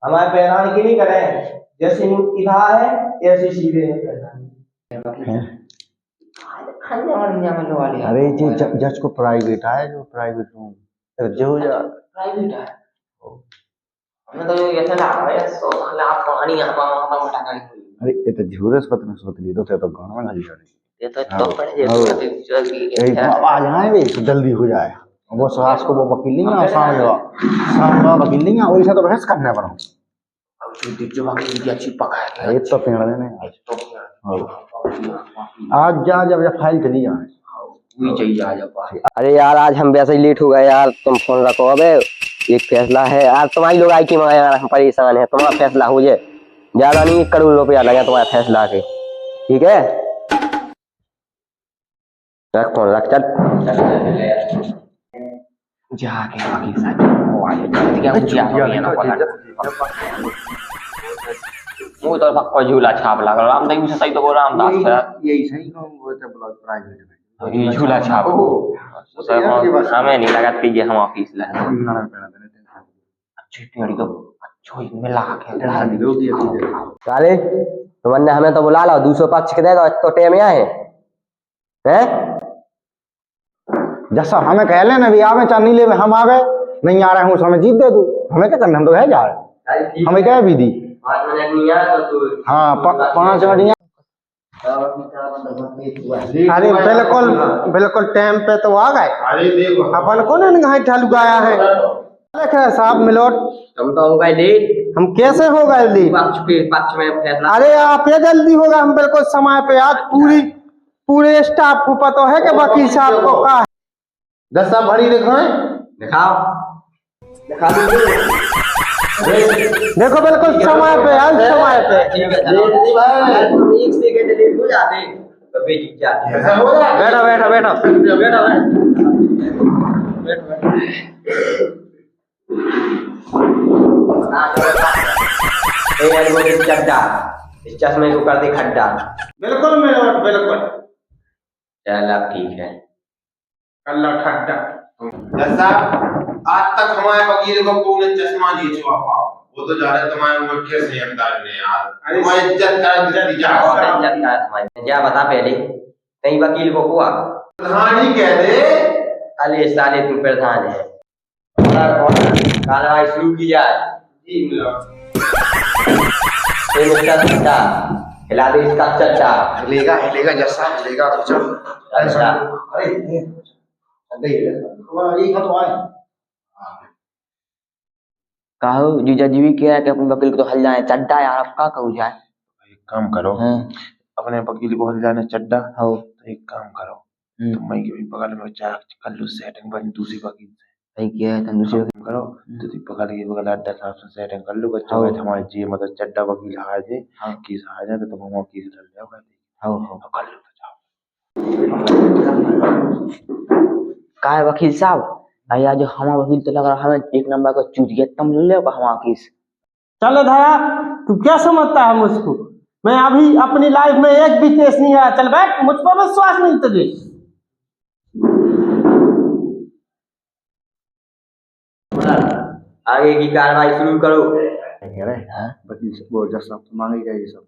हमारे पैरान की नहीं करें, जैसे मुंह की था है ऐसे सीधे है पैरान। अरे जी जज को प्राइवेट है, जो प्राइवेट रूम जो प्राइवेट है हमें तो ये ऐसा लगा है सो साला पानी यहां पर मोटा कर। अरे ये तो झूरस पतन सोच ली तो गाना में लगी जाने ये तो पड़े ये यही आवाज आए वे तो जल्दी हो जाए। वो सास को वो वकील नहीं है, सामने वकील नहीं है, वैसा तो बहस करने पर हूं। अब जो वकील की अच्छी पका है ये तो पेड़ देने आज जा जब फाइल चली जाए वही चाहिए आ जा। अरे यार आज हम वैसे ही लेट हो गए यार, तुम फोन रखो। अबे एक फैसला है यार, तुम्हारी लोग आई की मांगे यार, हम परेशान है। तुम्हारा फैसला हो जाए, ज्यादा नहीं 1 करोड़ रुपया लगे तुम्हारे फैसला के, ठीक है? रख फोन रख, चल जाके वकील साहब क्या मुझे आ ना पता वो तो पक्का झूला छाप लगा रामदेव से सही तो बोल रामदास है यही सही को वो तो ब्लॉक प्राइवेट में ये झूला छाप हमें नहीं लगा कि हम ऑफिस ला अच्छी टेड़ी तो अच्छो इनमें लगा के साले तुमने हमें तो बुला लो, 200 पक्ष के देगा तो टेम यहाँ है जैसा हमें कह लेना भी आवे चाहे नहीं ले हम आवे, नहीं आ रहे हैं हमें जीत दे तू, हमें क्या करना, हम तो है जा रहे हमें क्या भी दी 5 मिनट नहीं आया तो हाँ 5 मिनट। अरे बिल्कुल बिल्कुल टाइम पे तो आ गए। अरे देखो अपन को ना ढालू गाया है साहब मिलोट, हम तो हो गए लेट। हम कैसे हो गए लेट? पक्ष में फैसला अरे आप ये जल्दी होगा, हम बिल्कुल समय पे आज पूरे स्टाफ को पता है कि वकील साहब को कहा है। 10 साहब भरी दिखाएं, दिखा देखो बिल्कुल समय पे आज समय पे तुम 1 सेकंड लेट हो जाते तो बेइज्जती जाती है। बैठो बैठो बैठो चड्डा इस चश्मे को कर दे खड्डा। बिल्कुल मिलोट बिल्कुल चल अब ठीक है कर लो ठड्डा। आज तक हमारे वकील को कोई चश्मा नहीं छुआ पाओ, वो तो जा रहे तुम्हारे मुख्य संयमदार ने यार तुम्हारी इज्जत क्या बता पहले कहीं वकील को हुआ प्रधान ही कह दे। अरे साले तू प्रधान है, कार्रवाई शुरू की जाए। जी चड्डा हिला दे इसका चड्डा। हिलेगा जैसा हिलेगा चड्डा कहो जीजा जी भी कह रहा है कि अपने वकील को तो हल जाए चड्डा यार, अब क्या कहूँ जाए? एक काम करो अपने वकील को हल जाने चड्डा हो तो एक काम करो तुम मैं के बगल में चार कर लो सेटिंग बन दूसरी वकील से भाई क्या है तुम दूसरे वकील करो तो बगल अड्डा साहब से सेटिंग कर लो बच्चों में हमारे जी मतलब चड्डा वकील हार जाए केस हार जाए तो तुम केस लड़ जाओ कर लो का है वकील साहब भैया जो हमारा वकील तो लग रहा हमें 1 नंबर का चूतिया, तुम ले हमारा केस। चलो धया तू क्या समझता है मुझको? मैं अभी अपनी लाइफ में एक भी केस नहीं आया। चल बैठ, मुझ पर विश्वास नहीं तुझे। आगे की कार्रवाई शुरू करो। वकील से वो जज साहब तो मांगे जाए सब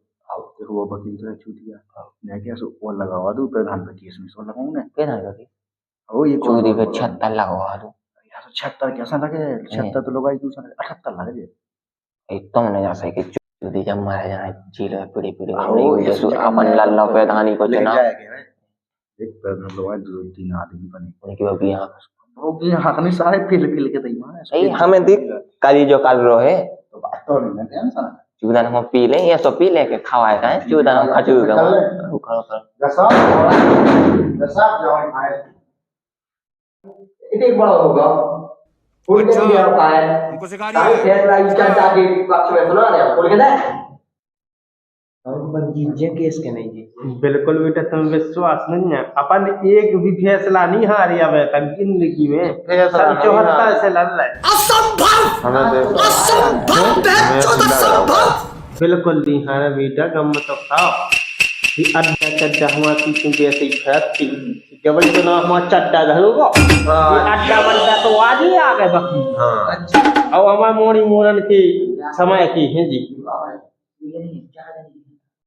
देखो वो वकील तो छूट गया मैं क्या सो वो लगावा दूं प्रधान पे केस में सो लगाऊं ना प्रधान का केस ओ ये चोरी का 76 लगवा दो यार 76 कैसा लगे 76 तो लोग आई दूसरा 78 लगे एकदम नहीं जा सके चोरी जब मारे जाए जेल में पीड़े नहीं जैसे अपन लल्ला प्रधानी को चुना एक प्रधान लोग आई 2-3 आदमी बने उनके अभी यहां वो की हाथ में सारे फिल के दई मां सही हमें देख काली जो कर रहे है तो बात तो नहीं टेंशन चूदन हम पी ले ये सब पी लेके खवाए का चूदन हम खजूर का करो जैसा जो है इतने बड़ा होगा फुल के लिए होता है हमको सिखा रही है फैसला इज्जत जाके पक्ष में सुना दे बोल के दे हम पर जीजे केस के नहीं जी बिल्कुल बेटा तुम विश्वास नहीं है, अपन एक भी फैसला नहीं हारी अब तक जिंदगी में। 74 से लड़ रहे बिल्कुल नहीं हारा बेटा, गम तो खाओ ये अड्डा चड्डा हमारा पीछे जैसे ही फैक्ट्री जब तो ना हमारा चड्डा धरोगा अड्डा बड्डा तो आज ही आ गए बाकी अच्छा अब हमारे मोड़ी मोरन के समय की है जी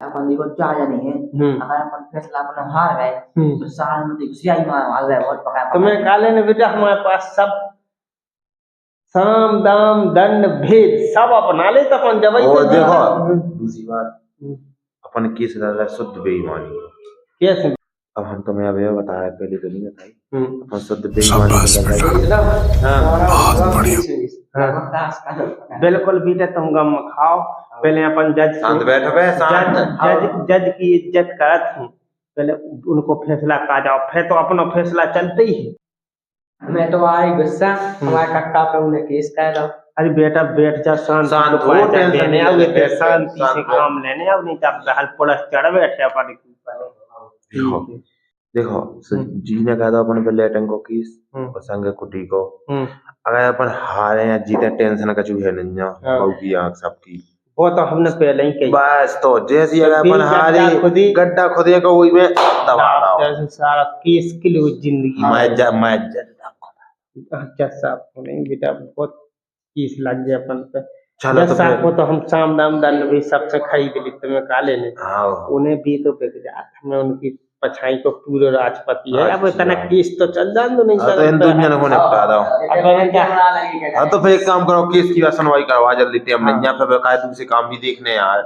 अपन देखो चार जने हैं अगर अपन फैसला अपना हार गए तो साल में देखो सियाही मार गए बहुत पका तो मैं काले ने बेटा हमारे पास सब साम दाम दंड भेद सब अपना ले तो अपन जब और देखो दूसरी बात अपन केस डाला शुद्ध बेईमानी कैसे अब हम तुम्हें अभी बताया पहले तो नहीं बताई अपन शुद्ध बेईमानी बिल्कुल बेटा तुम गम खाओ पहले अपन जज शांत बैठो बे शांत जज की इज्जत करत हूँ पहले उनको फैसला का जाओ फिर तो अपना फैसला चलते ही है मैं तो आई गुस्सा हमारे कक्का पे उन्हें केस कर दो अरे बेटा बैठ जा शांत हो टेंशन लेने आओ शांति से काम लेने आओ नहीं तब बहल पुलिस चढ़ बैठे अपन देखो देखो जी ने कहा था अपन पहले अटंको केस और संग कुटी को अगर अपन हारे या जीते टेंशन का चूहे नहीं ना बहू की आंख सबकी वो तो हमने पहले ही कही बस तो जैसी अगर अपन हारे गड्ढा खुदे को वही में दबा रहा सारा केस किलो जिंदगी मैं अच्छा साहब नहीं बेटा बहुत केस लग गया अपन पे चलो तो साहब को तो हम साम दाम दंड भी सबसे खरीद ली तुम्हें काले ने उन्हें भी तो बिक जाता मैं उनकी पछाई को पूरे राजपति है अब इतना केस तो चल जान दो नहीं तो इन दुनिया को निपटा दो हाँ तो फिर एक काम करो केस की सुनवाई करवा जल्दी टाइम नहीं यहाँ पे बेकायदे से काम भी देखने यार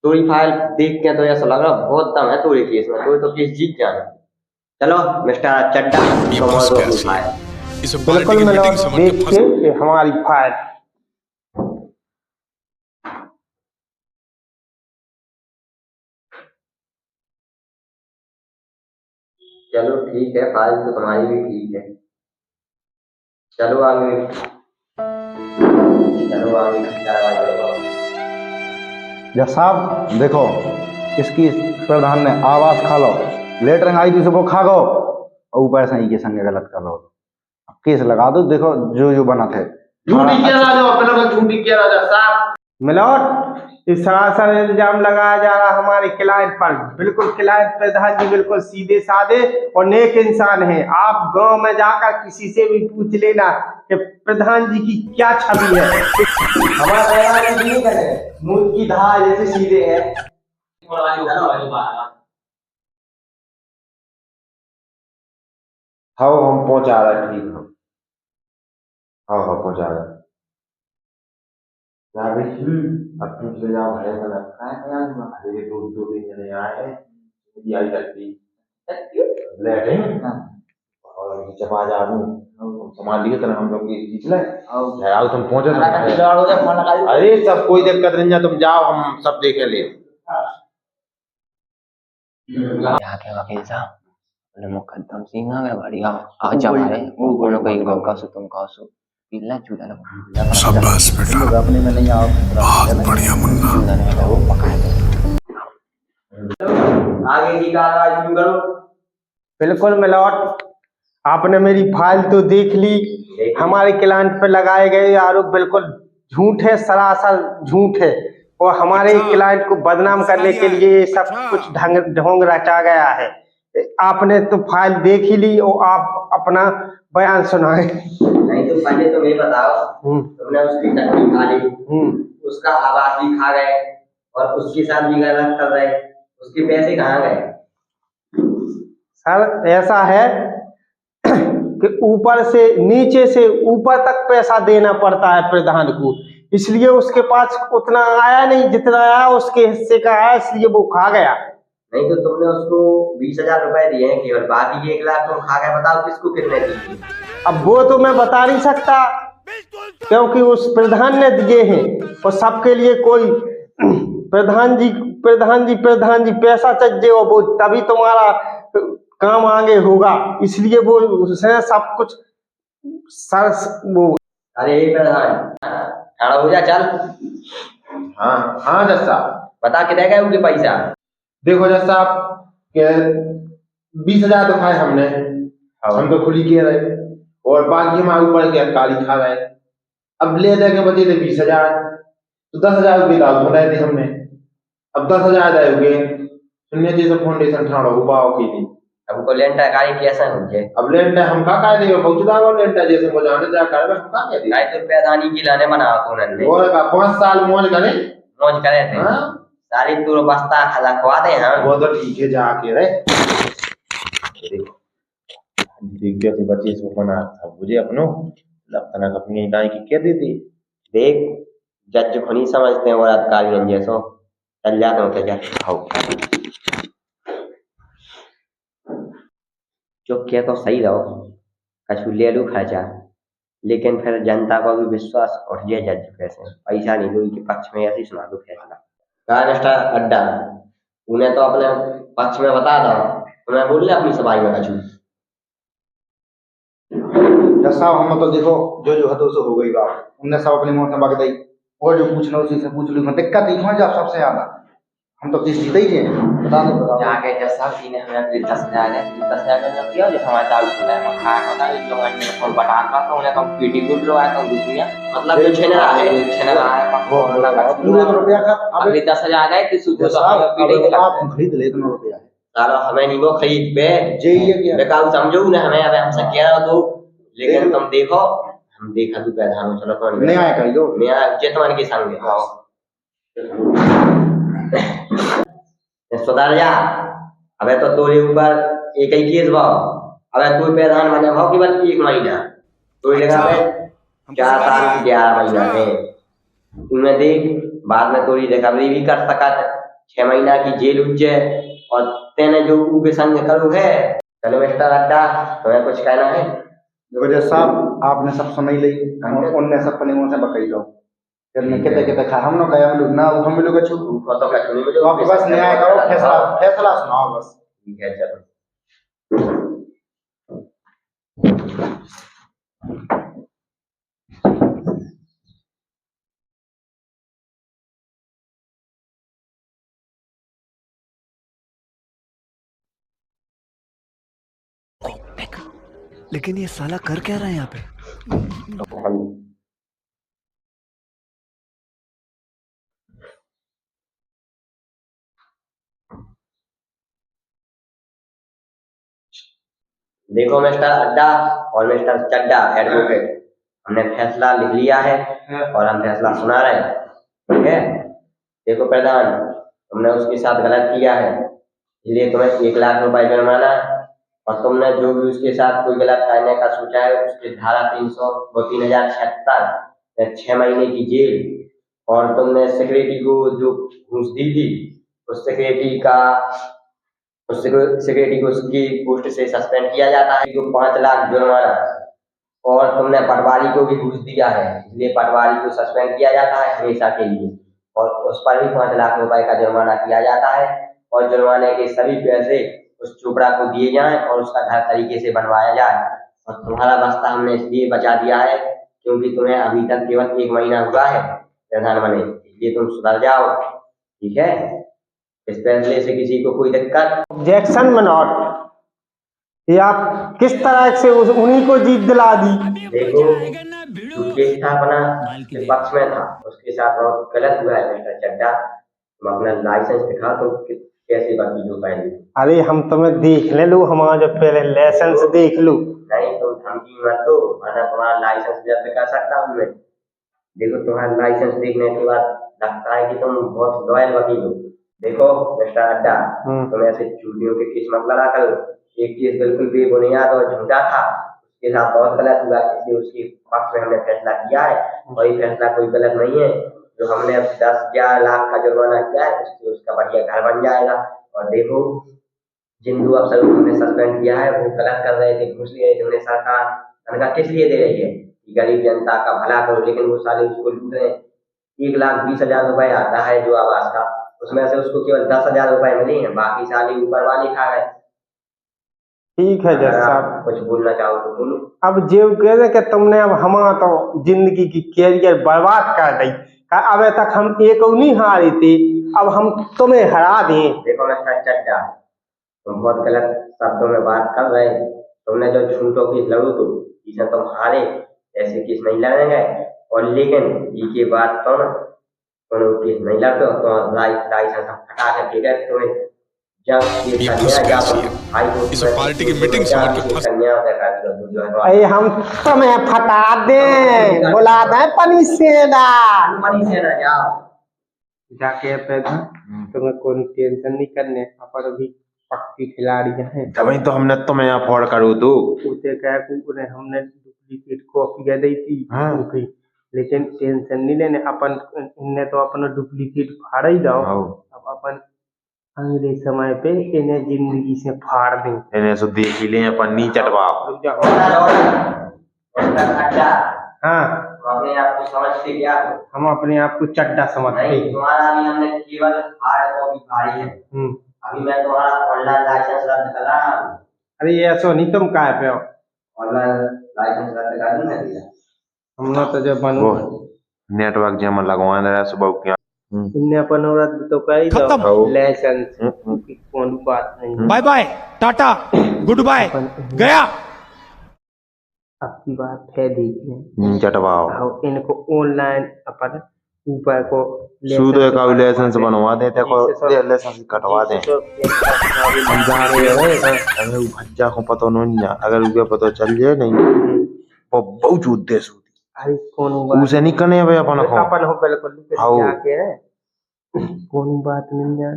तोरी फाइल देख के तो ऐसा लग रहा बहुत दम है तोरी केस में तो केस जीत जाना चलो मिस्टर चड्डा बिल्कुल मिलो देख के हमारी फाइल चलो ठीक है फाइल तो तुम्हारी भी ठीक है चलो आगे जज साहब देखो इसकी प्रधान ने आवाज खा लो लेटर आई थी वो खा गो और ऊपर से ही के संग गलत कर लो केस लगा दो देखो जो जो बना थे झूठी क्या राजा झूठी क्या राजा साहब मिलोट इस सरासर इल्जाम लगाया जा रहा हमारे क्लाइंट पर बिल्कुल क्लाइंट प्रधान जी बिल्कुल सीधे साधे और नेक इंसान है आप गांव में जाकर किसी से भी पूछ लेना कि प्रधान जी की क्या छवि है हमारा मुंह की धार जैसे सीधे है हाँ हम पहुंचा रहे ठीक है हाँ पहुंचा रहे अब तुम चले जाओ भाई का रखा है अरे दो दिन जने आए ये आई करती लेटे और जब आ जाऊं संभाल लिए तो हम लोग जीत ले आओ तुम पहुंचे अरे सब कोई दिक्कत नहीं है तुम जाओ हम सब देखे ले यहाँ के वकील साहब मुकदम सिंह आ गया बढ़िया आज हमारे वो कोई गंगा सु तुम कहो सु पिल्ला चूड़ा ना शाबाश बेटा अपने में नहीं आओ बहुत बढ़िया मुन्ना वो पकाए आगे की कार्रवाई शुरू करो बिल्कुल मिलोट आपने मेरी फाइल तो देख ली हमारे क्लाइंट पे लगाए गए आरोप बिल्कुल झूठ है सरासर झूठ है और हमारे क्लाइंट को बदनाम करने के लिए सब कुछ ढोंग रचा गया है आपने तो फाइल देख ही ली और आप अपना बयान सुनाए नहीं तो पहले तो ये बताओ तुमने उसकी टट्टी खा ली उसका आवाज भी खा गए और उसके साथ भी गलत कर रहे उसके पैसे कहाँ गए सर ऐसा है कि ऊपर से नीचे से ऊपर तक पैसा देना पड़ता है प्रधान को इसलिए उसके पास उतना आया नहीं जितना आया उसके हिस्से का आया इसलिए वो खा गया नहीं तो तुमने उसको 20,000 रुपए दिए हैं केवल बाकी 1 लाख तुम खा गए बताओ किसको कितने दिए अब वो तो मैं बता नहीं सकता क्योंकि उस प्रधान ने दिए हैं और सबके लिए कोई प्रधान जी पैसा चाहिए और वो तभी तुम्हारा काम आगे होगा इसलिए वो उसने सब कुछ सर वो अरे प्रधान खड़ा हो जा चल हाँ जज साहब बता कितने गए उनके पैसा देखो जज साहब के 20,000 तो खाए हमने हम तो खुली किए रहे और बाकी हमारे ऊपर के काली खा रहे अब ले जाके बचे थे 20,000, तो 10,000 रुपये दाव बनाए थे हमने। अब 10,000 आए हुए सुनने जैसे फाउंडेशन ठाड़ो उपाओ की थी। हमको लेंटर गाड़ी कैसा मुझे अब लेंट हम का कह देंगे पहुंचदा वो लेंट जैसे मुझे जा कर हम का कह देंगे गाड़ी तो पैदानी की लाने बनाओ तो उन्होंने और का 5 साल मौज करे। मौज करे थे हाँ सारी तू बस्ता खवा दे हम वो तो ठीक है जाके रे देख कैसे बच्चे इसको मना था मुझे अपनो लपतना अपनी गाय की कह देती। देख जज को नहीं समझते हैं और अधिकारी जैसो चल जाते हो क्या खाओ जो क्या तो सही रहो कछु ले लू खर्चा लेकिन फिर जनता को भी विश्वास उठ जाए जज कैसे पैसा नहीं दो के पक्ष में ऐसे सुना दो फैसला कहा मिस्टर अड्डा उन्हें तो अपने पक्ष में बता दो उन्हें बोल ले अपनी सफाई में कछु जज साहब हम तो देखो जो जो हतो सो हो गई बात उनने सब अपने मुंह से बक दी और जो पूछना उसी से पूछ ली दिक्कत ही जब सबसे ज्यादा हम तो किस जीते ही हैं बता दो जाके जज साहब जी ने हमें अपने 10,000 में किया जो हमारे दाऊ खुला है मैं खाया होता है जो मैंने फोन बता रहा था उन्हें कम पीटी गुड लो आया तो दुनिया मतलब जो छेना है वो पूरे रुपया का अभी 10,000 गए कि सुबह तो हमें पीटी के आप खरीद ले इतना रुपया सालो हमें नहीं वो खरीद पे जे ये क्या बेकार समझो ना हमें अब हमसे कह रहा हो लेकिन तुम देखो हम देखा तू पैदान चलो तो नहीं आया करियो नया चेतवन के संग आओ सुधार जा अबे तो तोरे ऊपर एक ही केस भाव अबे तू पैदान बने भाव केवल 1 महीना तो लगा पे 4 साल 11 महीना है तुम्हें देख बाद में तोरी रिकवरी भी कर सका 6 महीना की जेल उज्जे और तेने जो के संग करू है चलो मिस्टर अड्डा तुम्हें कुछ कहना है देखो जज साहब आपने सब सुन ही ली उनने सब अपने मुंह से बकई दो फिर मैं कहते कहते खा हम लोग गए हम लोग ना हम लोग कछु तो कछु नहीं तो आप बस न्याय करो फैसला सुनाओ बस ठीक है चलो लेकिन ये साला कर क्या रहा है यहाँ पे? देखो मिस्टर अड्डा और मिस्टर चड्डा एडवोकेट हमने फैसला लिख लिया है और हम फैसला सुना रहे हैं ठीक है देखो प्रधान तुमने उसके साथ गलत किया है इसलिए तुम्हें 1 लाख रुपए जुर्माना और तुमने जो भी उसके साथ कोई गलत करने का सोचा है उसके धारा 300 और 3076 6 महीने की जेल और तुमने सेक्रेटरी को जो घूस दी थी उस सेक्रेटरी को उसकी पोस्ट से सस्पेंड किया जाता है जो 5 लाख जुर्माना और तुमने पटवारी को भी घूस दिया है इसलिए पटवारी को सस्पेंड किया जाता है हमेशा के लिए और उस पर भी 5 लाख रुपए का जुर्माना किया जाता है और जुर्माने के सभी पैसे उस चोपड़ा को दिए जाएं और उसका घर तरीके से बनवाया जाए और तुम्हारा बस्ता हमने इसलिए बचा दिया है क्योंकि तुम्हें अभी तक केवल 1 महीना हुआ है प्रधान बने इसलिए तुम सुधर जाओ ठीक है इस फैसले से किसी को कोई दिक्कत ऑब्जेक्शन मनोट ये आप किस तरह से उन्हीं को जीत दिला दी। देखो जो केस था अपना के पक्ष में था उसके साथ बहुत गलत हुआ है मिस्टर चड्डा तुम अपना लाइसेंस दिखा तो कैसे बाकी जो पाएंगे अरे हम तुम्हें देख ले लू हमारा जो पहले लाइसेंस देख लू नहीं तुम धमकी मत दो वरना तुम्हारा लाइसेंस जब्त कर सकता हूँ मैं देखो तुम्हारा लाइसेंस देखने के बाद लगता है कि तुम बहुत लॉयल वकील हो देखो मिस्टर अड्डा तुम ऐसे चूड़ियों के केस मत लड़ा करो एक केस बिल्कुल बेबुनियाद और झूठा था उसके साथ बहुत गलत हुआ इसलिए उसके पक्ष में हमने फैसला किया है और ये फैसला कोई गलत नहीं है जो हमने अब 10-11 लाख का जुर्माना किया है उससे उसका बढ़िया घर बन जाएगा और देखो जिन 2 अफसरों को हमने सस्पेंड किया है वो गलत कर रहे थे घूस ले रहे थे उन्हें सरकार तनख्वाह किस लिए दे रही है कि गरीब जनता का भला करो लेकिन वो साले उसको लूट रहे 1,20,000 रुपए आता है जो आवास का उसमें से उसको केवल 10,000 रुपए मिले हैं बाकी साले ऊपर वाले खा गए ठीक है जज साहब कुछ बोलना चाहो तो बोलो अब जो कह रहे कि तुमने अब हमारा तो जिंदगी की कैरियर बर्बाद कर दी अब तक हम एक नहीं हारे थे अब हम तुम्हें हरा दें। देखो मिस्टर चड्डा तुम बहुत गलत शब्दों में बात कर रहे तुमने जो झूठों की लड़ू तो इसमें तुम हारे ऐसे केस नहीं लड़ेंगे और लेकिन ये बात तो ना कोनो केस नहीं लगता तो लाइसेंस हटा के ठीक है तुम्हें जब ये कन्या जब हाई कोर्ट इस पार्टी की मीटिंग समझ के फंस कन्या का जो है अरे हम तुम्हें फटा दे बुला दे पनी सेना मनी से ना जाओ जाके पैदा तुम्हें कोई टेंशन नहीं करने अपन अभी पक्की खिलाड़ी हैं। तभी तो हमने तुम्हें यहाँ फोड़ करू दो। उसे क्या उन्हें हमने डुप्लीकेट कॉपी दी थी हाँ। उनकी, लेकिन टेंशन नहीं लेने अपन इन्हें तो अपना डुप्लीकेट फाड़ ही दो। हाँ। अब अपन अंग्रेज समय पे इन्हें जिंदगी से फाड़ दें। इन्हें सो देख ही ले अपन नी चटवाओ। रुक जाओ। अड्डा हाँ अपने आप को समझते क्या हो हम अपने आप को चड्डा समझते नहीं हैं। तुम्हारा भी हमने केवल हार्ड कॉपी फाड़ी है अभी मैं तुम्हारा ऑनलाइन लाइसेंस रद्द कर रहा हूँ अरे ये ऐसा नहीं तुम कहा पे हो ऑनलाइन लाइसेंस रद्द कर दूंगा भैया हमने तो जब बनू नेटवर्क जमा लगवा दे सुबह क्या इन्हें अपन रद्द तो कर ही खत्म। दो लाइसेंस की कौन बात नहीं। Bye bye tata goodbye गया। अब की बात है देखने नी चटवाओ और इनको ऑनलाइन अपन ऊपर को सूद का लाइसेंस बनवा दे देखो लाइसेंस कटवा दे। हम जा रहे हैं अगर वो भज्जा को पता नहीं है अगर उसे पता चल जाए नहीं वो बहुत झूठ दे सूद अरे कौन बात उसे नहीं करने भाई अपन को अपन हो बिल्कुल हाँ। जाके है कौन बात नहीं है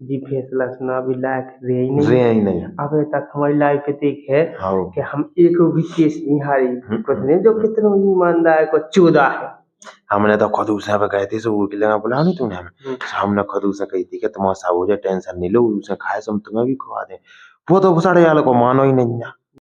जी फैसला सुना अभी लायक रहे ही नहीं रे ही नहीं अबे तक हमारी लाइफ पे देख है हाँ कि हम एक भी केस नहीं हारी कुछ नहीं जो कितना ईमानदार को चौदह है। हमने तो खुद उसे पे गए थे सो वो के लिए बुला नहीं तूने हमें हमने खुद उसे कही थी कि तुम साहब हो जाए टेंशन नहीं लो उसे खाए सो हम तुम्हें भी खवा दे वो तो साढ़े यार को मानो ही नहीं है